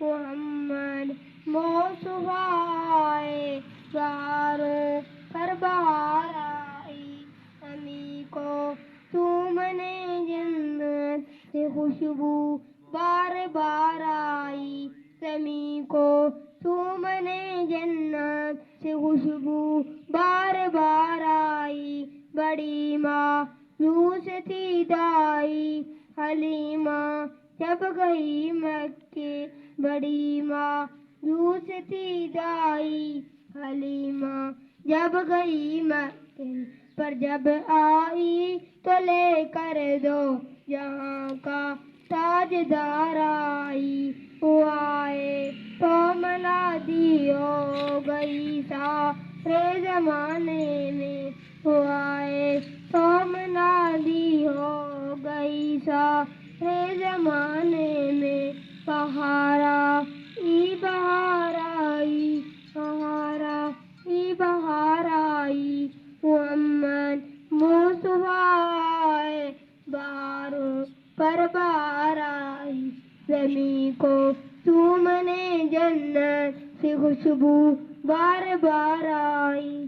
محمد موصوفائے بہاروں پر بہار آئی، ہمیں کو چومنے جنت سے خوشبو بار بار آئی، زمیں کو چومنے جنت سے خوشبو بار بار آئی، بڑی ماں یوس تھی دائی حلیمہ جب گئی مکے، بڑی ماں یوس تھی دائی حلیمہ جب گئی مکے، پر جب آئی تو لے کر دو جہاں کا تاجدار آئی، وہ آئے تو منادی ہو گئی سارے زمانے میں، وہ آئے تو منادی ہو گئی سارے زمانے میں، بہارا ای بہار آئی، بہارا ای بہار آئی، محمد مصطفیٰ بہاروں پر بہار آئی، زمیں کو چومنے جنت سے خوشبو بار بار آئی۔